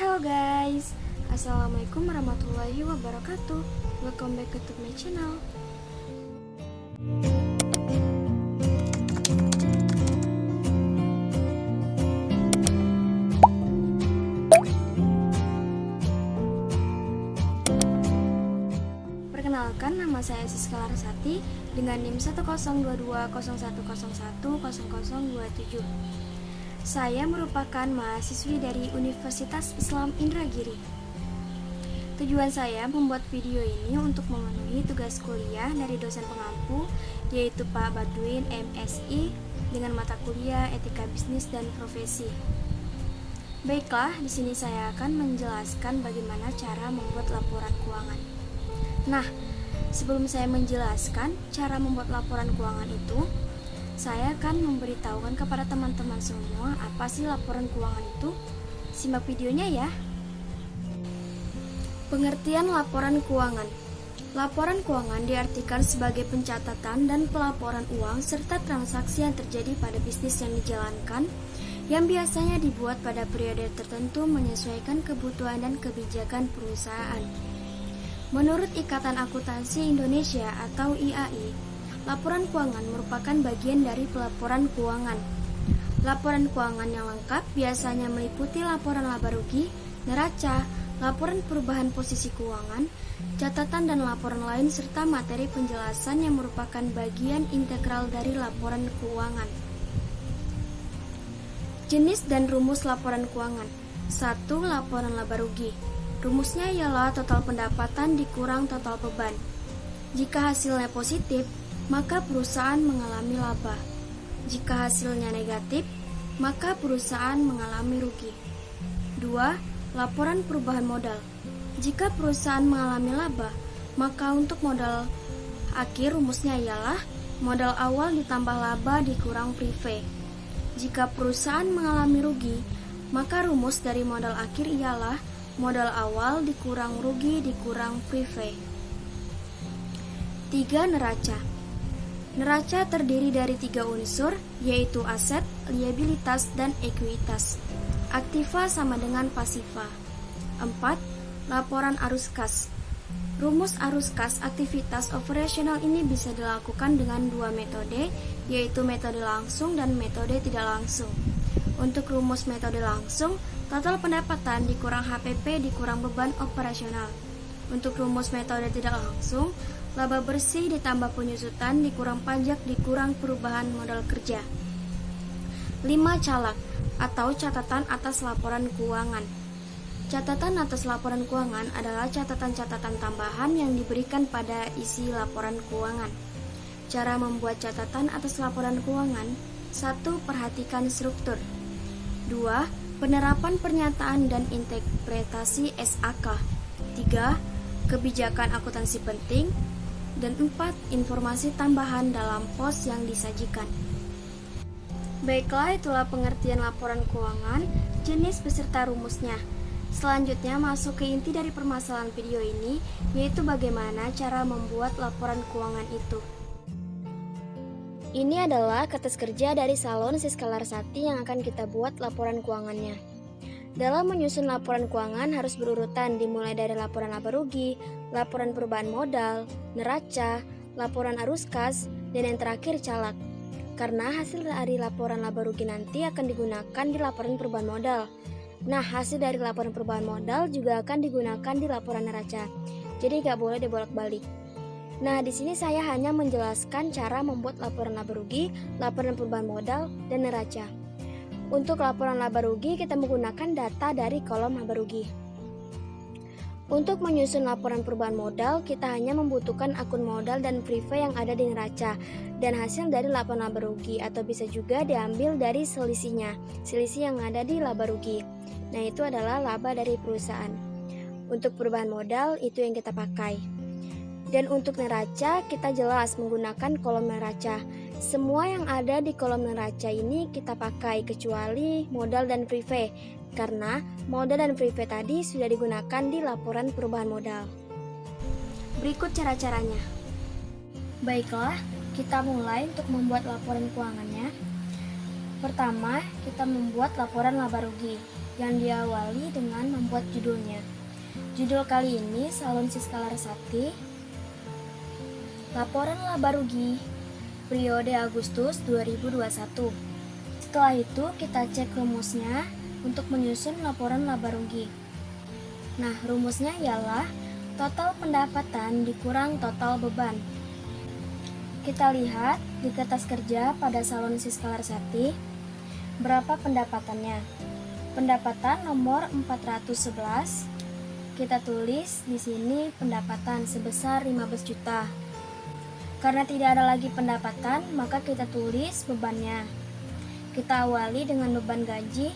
Halo guys, Assalamualaikum warahmatullahi wabarakatuh. Welcome back to my channel. Perkenalkan, nama saya Siska Larasati dengan NIM 1022010100027. Saya merupakan mahasiswi dari Universitas Islam Indragiri. Tujuan saya membuat video ini untuk memenuhi tugas kuliah dari dosen pengampu, yaitu Pak Badwin MSI, dengan mata kuliah Etika Bisnis dan Profesi. Baiklah, di sini saya akan menjelaskan bagaimana cara membuat laporan keuangan. Nah, sebelum saya menjelaskan cara membuat laporan keuangan itu, saya akan memberitahukan kepada teman-teman semua apa sih laporan keuangan itu. Simak videonya ya. Pengertian laporan keuangan. Laporan keuangan diartikan sebagai pencatatan dan pelaporan uang serta transaksi yang terjadi pada bisnis yang dijalankan, yang biasanya dibuat pada periode tertentu menyesuaikan kebutuhan dan kebijakan perusahaan. Menurut Ikatan Akuntansi Indonesia atau IAI, laporan keuangan merupakan bagian dari pelaporan keuangan. Laporan keuangan yang lengkap biasanya meliputi laporan laba rugi, neraca, laporan perubahan posisi keuangan, catatan dan laporan lain serta materi penjelasan yang merupakan bagian integral dari laporan keuangan. Jenis dan rumus laporan keuangan. 1. Laporan laba rugi. Rumusnya ialah total pendapatan dikurang total beban. Jika hasilnya positif, maka perusahaan mengalami laba. Jika hasilnya negatif, maka perusahaan mengalami rugi. 2. Laporan perubahan modal. Jika perusahaan mengalami laba, maka untuk modal akhir rumusnya ialah modal awal ditambah laba dikurang prive. Jika perusahaan mengalami rugi, maka rumus dari modal akhir ialah modal awal dikurang rugi dikurang prive. 3. Neraca. Neraca terdiri dari 3 unsur, yaitu aset, liabilitas, dan ekuitas. Aktiva sama dengan pasiva. 4. Laporan arus kas. Rumus arus kas aktivitas operasional ini bisa dilakukan dengan 2 metode, yaitu metode langsung dan metode tidak langsung. Untuk rumus metode langsung, total pendapatan dikurang HPP dikurang beban operasional. Untuk rumus metode tidak langsung, laba bersih ditambah penyusutan dikurang pajak dikurang perubahan modal kerja. 5. Calak atau catatan atas laporan keuangan. Catatan atas laporan keuangan adalah catatan-catatan tambahan yang diberikan pada isi laporan keuangan. Cara membuat catatan atas laporan keuangan. 1. Perhatikan struktur. 2. Penerapan pernyataan dan interpretasi SAK. 3. Kebijakan akuntansi penting. Dan 4. Informasi tambahan dalam pos yang disajikan. Baiklah, itulah pengertian laporan keuangan, jenis beserta rumusnya. Selanjutnya masuk ke inti dari permasalahan video ini, yaitu bagaimana cara membuat laporan keuangan itu. Ini adalah kertas kerja dari salon Siska Larasati yang akan kita buat laporan keuangannya. Dalam menyusun laporan keuangan harus berurutan dimulai dari laporan laba rugi, laporan perubahan modal, neraca, laporan arus kas, dan yang terakhir calak. Karena hasil dari laporan laba rugi nanti akan digunakan di laporan perubahan modal. Nah, hasil dari laporan perubahan modal juga akan digunakan di laporan neraca. Jadi gak boleh dibolak-balik. Nah, di sini saya hanya menjelaskan cara membuat laporan laba rugi, laporan perubahan modal, dan neraca. Untuk laporan laba rugi, kita menggunakan data dari kolom laba rugi. Untuk menyusun laporan perubahan modal, kita hanya membutuhkan akun modal dan prive yang ada di neraca, dan hasil dari laporan laba rugi, atau bisa juga diambil dari selisihnya, selisih yang ada di laba rugi. Nah, itu adalah laba dari perusahaan. Untuk perubahan modal, itu yang kita pakai. Dan untuk neraca, kita jelas menggunakan kolom neraca. Semua yang ada di kolom neraca ini kita pakai kecuali modal dan prive, karena modal dan prive tadi sudah digunakan di laporan perubahan modal. Berikut cara-caranya. Baiklah, kita mulai untuk membuat laporan keuangannya. Pertama, kita membuat laporan laba rugi. yang diawali dengan membuat judulnya. Judul kali ini Salon Siska Larasati, Laporan Laba Rugi periode Agustus 2021. Setelah itu kita cek rumusnya untuk menyusun laporan laba rugi. Nah, rumusnya ialah total pendapatan dikurang total beban. Kita lihat di kertas kerja pada Salon Siska Larasati berapa pendapatannya. Pendapatan nomor 411. Kita tulis di sini pendapatan sebesar 15 juta. Karena tidak ada lagi pendapatan, maka kita tulis bebannya. Kita awali dengan beban gaji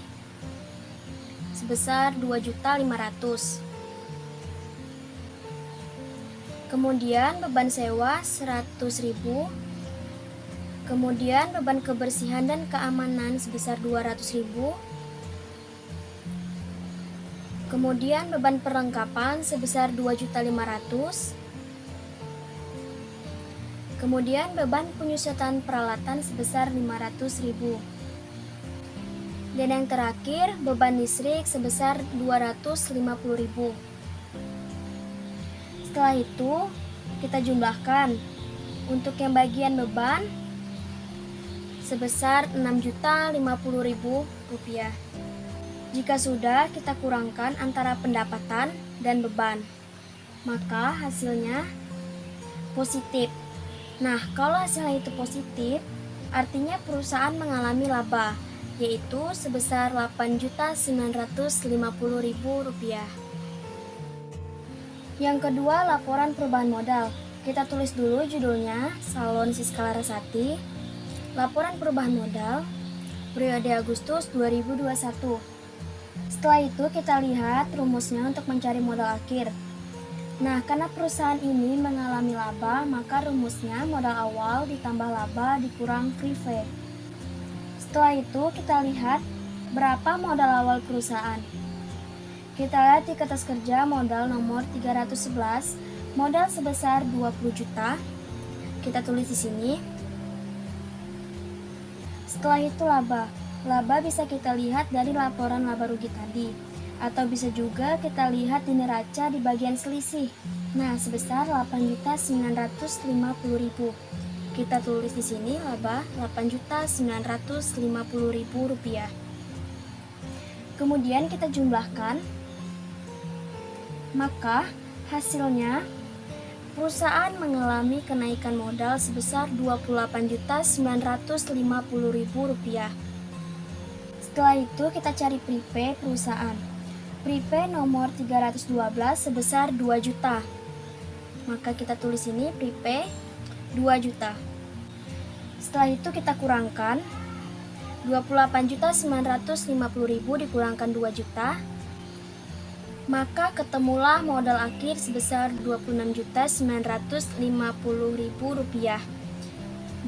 sebesar 2.500.000. Kemudian beban sewa 100.000. Kemudian beban kebersihan dan keamanan sebesar 200.000. Kemudian beban perlengkapan sebesar 2.500.000. Kemudian beban penyusutan peralatan sebesar 500.000. Dan yang terakhir beban listrik sebesar 250.000. Setelah itu kita jumlahkan. Untuk yang bagian beban sebesar 6.050.000 rupiah. Jika sudah, kita kurangkan antara pendapatan dan beban, maka hasilnya positif. Nah, kalau hasilnya itu positif, artinya perusahaan mengalami laba, yaitu sebesar 8.950.000 rupiah. Yang kedua, laporan perubahan modal. Kita tulis dulu judulnya, Salon Siska Larasati, Laporan Perubahan Modal, periode Agustus 2021. Setelah itu kita lihat rumusnya untuk mencari modal akhir. Nah, karena perusahaan ini mengalami laba, maka rumusnya modal awal ditambah laba dikurang free pay. Setelah itu kita lihat berapa modal awal perusahaan. Kita lihat di kertas kerja modal nomor 311, modal sebesar 20 juta. Kita tulis di sini. Setelah itu laba. Laba bisa kita lihat dari laporan laba rugi tadi, atau bisa juga kita lihat di neraca di bagian selisih. Nah, sebesar 8.950.000. Kita tulis di sini laba 8.950.000 rupiah. Kemudian kita jumlahkan, maka hasilnya perusahaan mengalami kenaikan modal sebesar 28.950.000 rupiah. Setelah itu kita cari prepay perusahaan. Prepay nomor 312 sebesar 2 juta. Maka kita tulis ini prepay 2 juta. Setelah itu kita kurangkan 28.950.000 dikurangkan 2 juta. Maka ketemulah modal akhir sebesar 26.950.000 rupiah.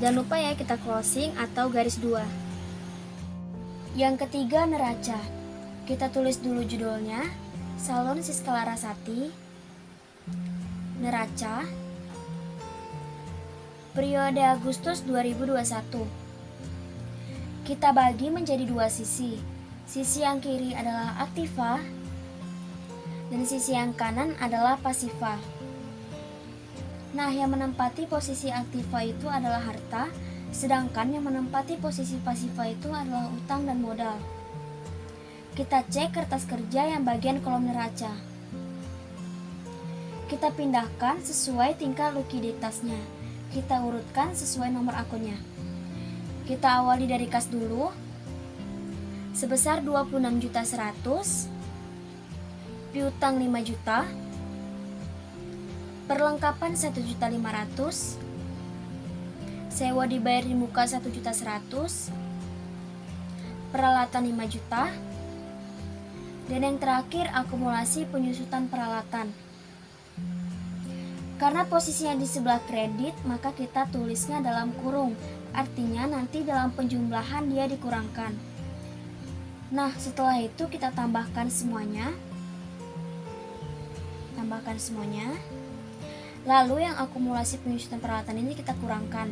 Jangan lupa ya kita closing atau garis 2. Yang ketiga, neraca. Kita tulis dulu judulnya, Salon Siska Larasati, neraca, periode Agustus 2021. Kita bagi menjadi dua sisi. Sisi yang kiri adalah aktiva, dan sisi yang kanan adalah pasiva. Nah, yang menempati posisi aktiva itu adalah harta, sedangkan yang menempati posisi pasiva itu adalah utang dan modal. Kita cek kertas kerja yang bagian kolom neraca. Kita pindahkan sesuai tingkat likuiditasnya. Kita urutkan sesuai nomor akunnya. Kita awali dari kas dulu, sebesar 26.100.000. Piutang 5 juta, perlengkapan 1.500.000, sewa dibayar di muka 1.100.000, peralatan 5 juta, dan yang terakhir akumulasi penyusutan peralatan. Karena posisinya di sebelah kredit, maka kita tulisnya dalam kurung, artinya nanti dalam penjumlahan dia dikurangkan. Nah, setelah itu kita tambahkan semuanya. Lalu yang akumulasi penyusutan peralatan ini kita kurangkan.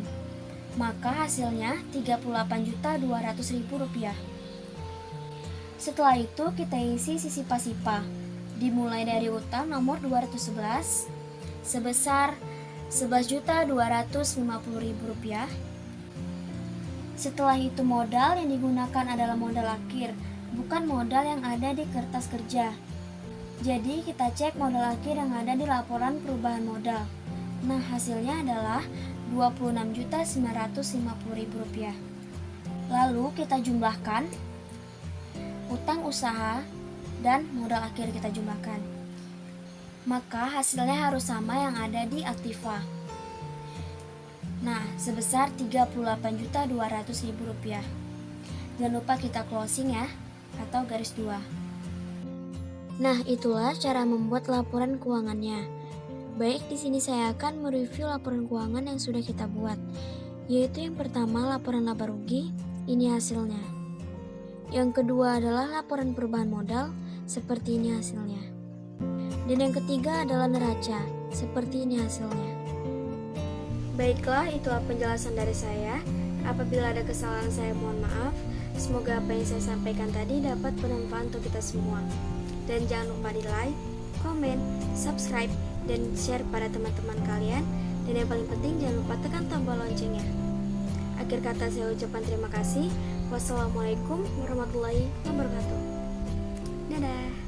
Maka hasilnya 38.200.000 rupiah. Setelah itu kita isi sisi pasipa, dimulai dari utang nomor 211 sebesar Rp11.250.000. Setelah itu modal yang digunakan adalah modal akhir, bukan modal yang ada di kertas kerja. Jadi kita cek modal akhir yang ada di laporan perubahan modal. Nah, hasilnya adalah Rp26.950.000. Lalu kita jumlahkan utang usaha dan modal akhir kita jumlahkan. Maka hasilnya harus sama yang ada di aktiva. Nah, sebesar Rp38.200.000. Jangan lupa kita closing ya, atau garis 2. Nah, itulah cara membuat laporan keuangannya. Baik, di sini saya akan mereview laporan keuangan yang sudah kita buat, yaitu yang pertama laporan laba rugi, ini hasilnya. Yang kedua adalah laporan perubahan modal, seperti ini hasilnya. Dan yang ketiga adalah neraca, seperti ini hasilnya. Baiklah, itulah penjelasan dari saya. Apabila ada kesalahan saya mohon maaf. Semoga apa yang saya sampaikan tadi dapat bermanfaat untuk kita semua. Dan jangan lupa di like, komen, subscribe, dan share pada teman-teman kalian. Dan yang paling penting jangan lupa tekan tombol loncengnya. Akhir kata saya ucapkan terima kasih. Wassalamualaikum warahmatullahi wabarakatuh. Dadah.